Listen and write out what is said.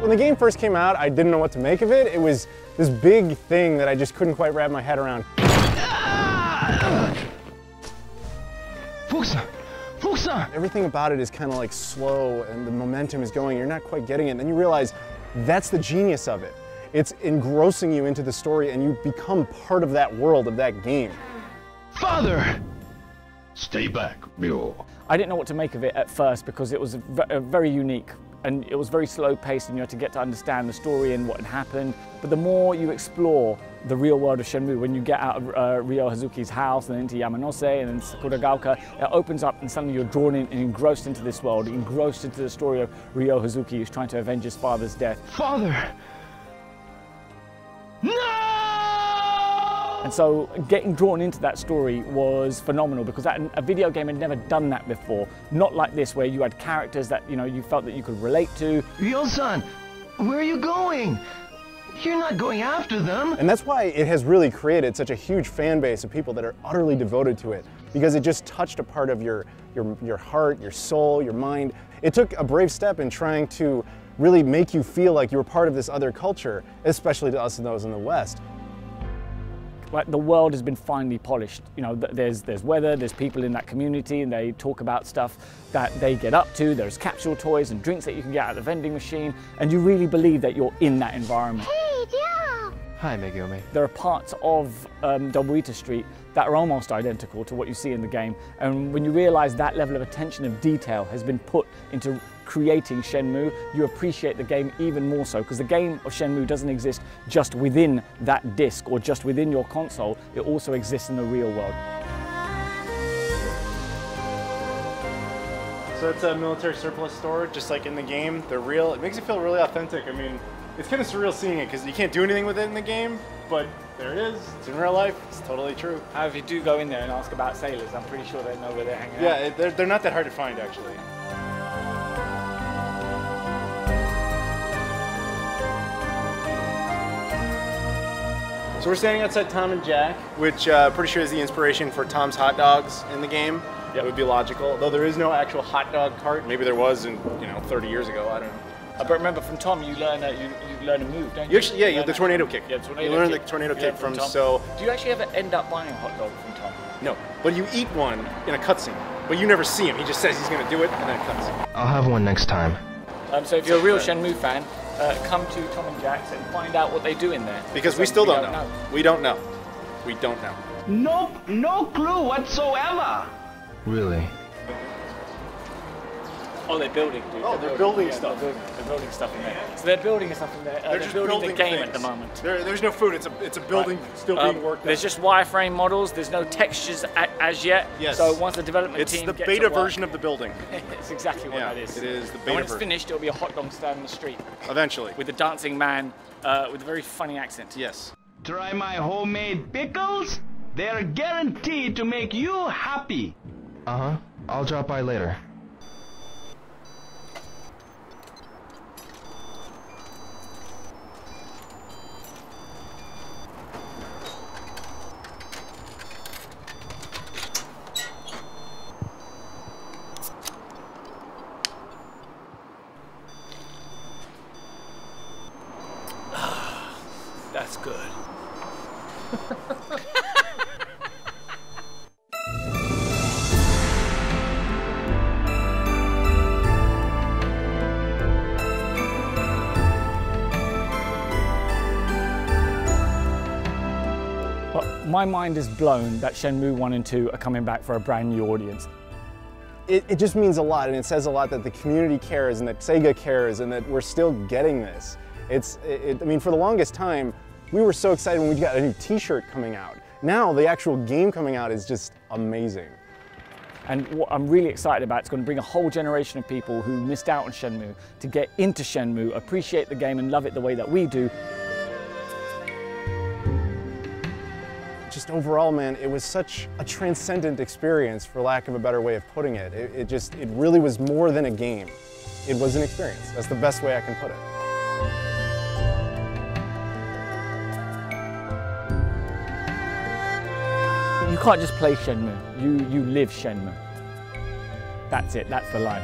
When the game first came out, I didn't know what to make of it. It was this big thing that I just couldn't quite wrap my head around. Everything about it is kind of like slow and the momentum is going, you're not quite getting it. And then you realize that's the genius of it. It's engrossing you into the story and you become part of that world, of that game. Father! Stay back, Mule. I didn't know what to make of it at first because it was very unique and it was very slow paced and you had to get to understand the story and what had happened. But the more you explore the real world of Shenmue, when you get out of Ryo Hazuki's house and into Yamanose and then Sakuragaoka, it opens up and suddenly you're drawn in and engrossed into this world, engrossed into the story of Ryo Hazuki who's trying to avenge his father's death. Father! No! And so getting drawn into that story was phenomenal because a video game had never done that before. Not like this, where you had characters that you felt that you could relate to. Ryo-san, where are you going? You're not going after them. And that's why it has really created such a huge fan base of people that are utterly devoted to it, because it just touched a part of your heart, your soul, your mind. It took a brave step in trying to really make you feel like you were part of this other culture, especially to us and those in the West. Like the world has been finely polished. There's weather, there's people in that community and they talk about stuff that they get up to. There's capsule toys and drinks that you can get out of the vending machine and you really believe that you're in that environment. Hey, yeah. Hi, Megumi. There are parts of Dobuita Street that are almost identical to what you see in the game, and when you realize that level of attention of detail has been put into creating Shenmue, you appreciate the game even more so, because the game of Shenmue doesn't exist just within that disc or just within your console, it also exists in the real world. So it's a military surplus store, just like in the game. They're real. It makes it feel really authentic. I mean, it's kind of surreal seeing it because you can't do anything with it in the game, but there it is. It's in real life. It's totally true. If you do go in there and ask about sailors, I'm pretty sure they know where they're hanging out. Yeah, they're not that hard to find, actually. So we're standing outside Tom and Jack, which pretty sure is the inspiration for Tom's hot dogs in the game. That would be logical, though there is no actual hot dog cart. Maybe there was in 30 years ago. I don't know. But remember, from Tom, you learn a move, don't you? Actually, yeah, the tornado kick. Yeah, tornado you learn kick. the tornado kick from Tom. so. Do you actually ever end up buying a hot dog from Tom? No, but you eat one in a cutscene, but you never see him. He just says he's going to do it, and then it cuts. I'll have one next time. So if you're a real Shenmue fan, come to Tom and Jack's and find out what they do in there. Because we still don't know. We don't know. We don't know. Nope, no clue whatsoever. Really? Oh, they're building, dude. Oh, they're building stuff. They're building stuff in there. So they're building stuff in there. They're just building the game things at the moment. There's no food. It's a building still being worked on. There's just wireframe models. There's no textures as yet. Yes. So once the development team it's the gets beta to work, version of the building. It's exactly what that is. It is the beta And when it's version. finished, it'll be a hot dog stand in the street. Eventually. With a dancing man with a very funny accent. Yes. Try my homemade pickles. They're guaranteed to make you happy. Uh-huh. I'll drop by later. That's good. But my mind is blown that Shenmue 1 and 2 are coming back for a brand new audience. It just means a lot, and it says a lot that the community cares and that Sega cares and that we're still getting this. I mean, for the longest time, we were so excited when we got a new t-shirt coming out. Now the actual game coming out is just amazing. And what I'm really excited about, it's going to bring a whole generation of people who missed out on Shenmue to get into Shenmue, appreciate the game and love it the way that we do. Just overall, man, it was such a transcendent experience, for lack of a better way of putting it. It really was more than a game. It was an experience. That's the best way I can put it. You can't just play Shenmue, you live Shenmue. That's it, that's the line.